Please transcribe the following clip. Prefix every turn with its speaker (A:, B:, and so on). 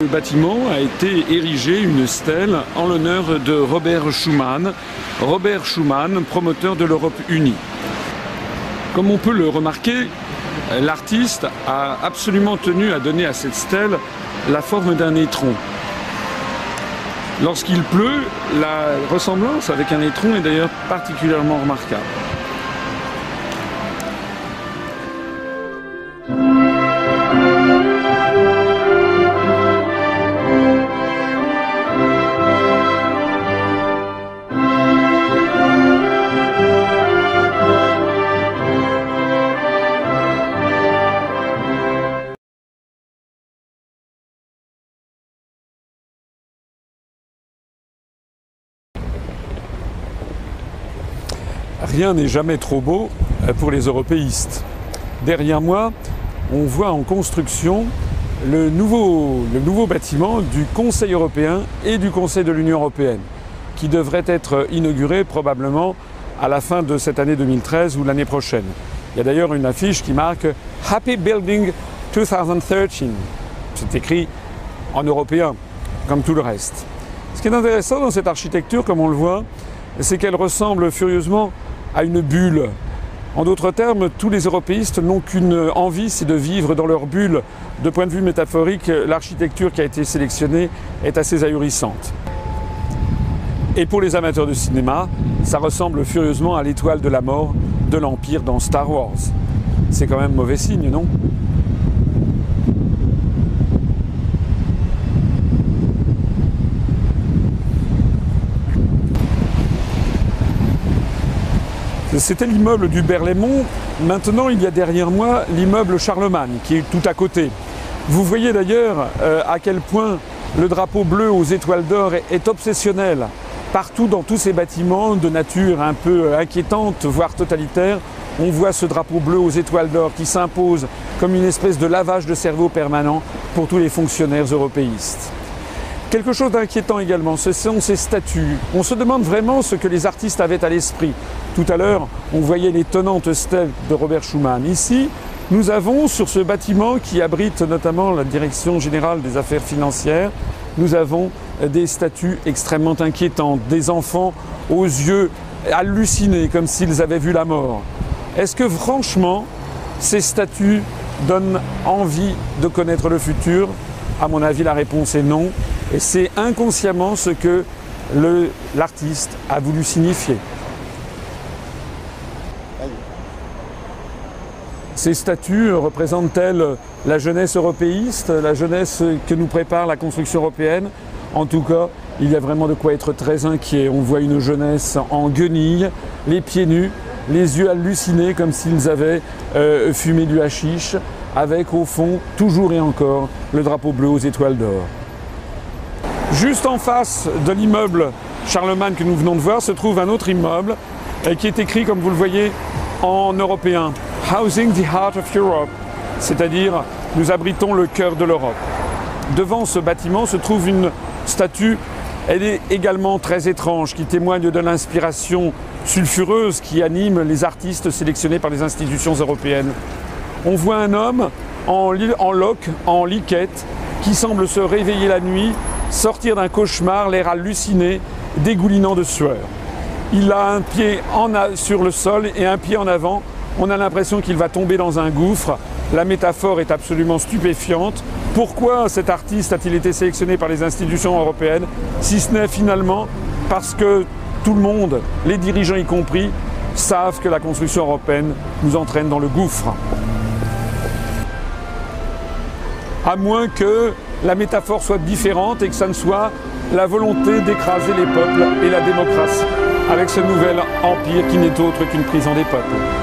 A: Le bâtiment a été érigé, une stèle, en l'honneur de Robert Schuman. Robert Schuman, promoteur de l'Europe unie. Comme on peut le remarquer, l'artiste a absolument tenu à donner à cette stèle la forme d'un étron. Lorsqu'il pleut, la ressemblance avec un étron est d'ailleurs particulièrement remarquable. Rien n'est jamais trop beau pour les européistes. Derrière moi, on voit en construction le nouveau bâtiment du Conseil européen et du Conseil de l'Union européenne, qui devrait être inauguré probablement à la fin de cette année 2013 ou l'année prochaine. Il y a d'ailleurs une affiche qui marque « Happy Building 2013 ». C'est écrit en européen, comme tout le reste. Ce qui est intéressant dans cette architecture, comme on le voit, c'est qu'elle ressemble furieusement à une bulle. En d'autres termes, tous les européistes n'ont qu'une envie, c'est de vivre dans leur bulle. De point de vue métaphorique, l'architecture qui a été sélectionnée est assez ahurissante. Et pour les amateurs de cinéma, ça ressemble furieusement à l'étoile de la mort de l'Empire dans Star Wars. C'est quand même mauvais signe, non ? C'était l'immeuble du Berlaymont. Maintenant, il y a derrière moi l'immeuble Charlemagne, qui est tout à côté. Vous voyez d'ailleurs à quel point le drapeau bleu aux étoiles d'or est obsessionnel. Partout dans tous ces bâtiments de nature un peu inquiétante, voire totalitaire, on voit ce drapeau bleu aux étoiles d'or qui s'impose comme une espèce de lavage de cerveau permanent pour tous les fonctionnaires européistes. Quelque chose d'inquiétant également, ce sont ces statues. On se demande vraiment ce que les artistes avaient à l'esprit. Tout à l'heure, on voyait l'étonnante stèle de Robert Schuman. Ici, nous avons sur ce bâtiment qui abrite notamment la Direction générale des affaires financières, nous avons des statues extrêmement inquiétantes, des enfants aux yeux hallucinés comme s'ils avaient vu la mort. Est-ce que franchement, ces statues donnent envie de connaître le futur ? À mon avis, la réponse est non. Et c'est inconsciemment ce que l'artiste a voulu signifier. Ces statues représentent-elles la jeunesse européiste, la jeunesse que nous prépare la construction européenne? En tout cas, il y a vraiment de quoi être très inquiet. On voit une jeunesse en guenilles, les pieds nus, les yeux hallucinés comme s'ils avaient fumé du hashish, avec au fond, toujours et encore, le drapeau bleu aux étoiles d'or. Juste en face de l'immeuble Charlemagne que nous venons de voir se trouve un autre immeuble qui est écrit, comme vous le voyez, en européen. Housing the Heart of Europe, c'est-à-dire nous abritons le cœur de l'Europe. Devant ce bâtiment se trouve une statue, elle est également très étrange, qui témoigne de l'inspiration sulfureuse qui anime les artistes sélectionnés par les institutions européennes. On voit un homme en loque, en liquette, qui semble se réveiller la nuit, sortir d'un cauchemar, l'air halluciné, dégoulinant de sueur. Il a un pied sur le sol et un pied en avant. On a l'impression qu'il va tomber dans un gouffre. La métaphore est absolument stupéfiante. Pourquoi cet artiste a-t-il été sélectionné par les institutions européennes, si ce n'est finalement parce que tout le monde, les dirigeants y compris, savent que la construction européenne nous entraîne dans le gouffre. À moins que la métaphore soit différente et que ça ne soit la volonté d'écraser les peuples et la démocratie avec ce nouvel empire qui n'est autre qu'une prison des peuples.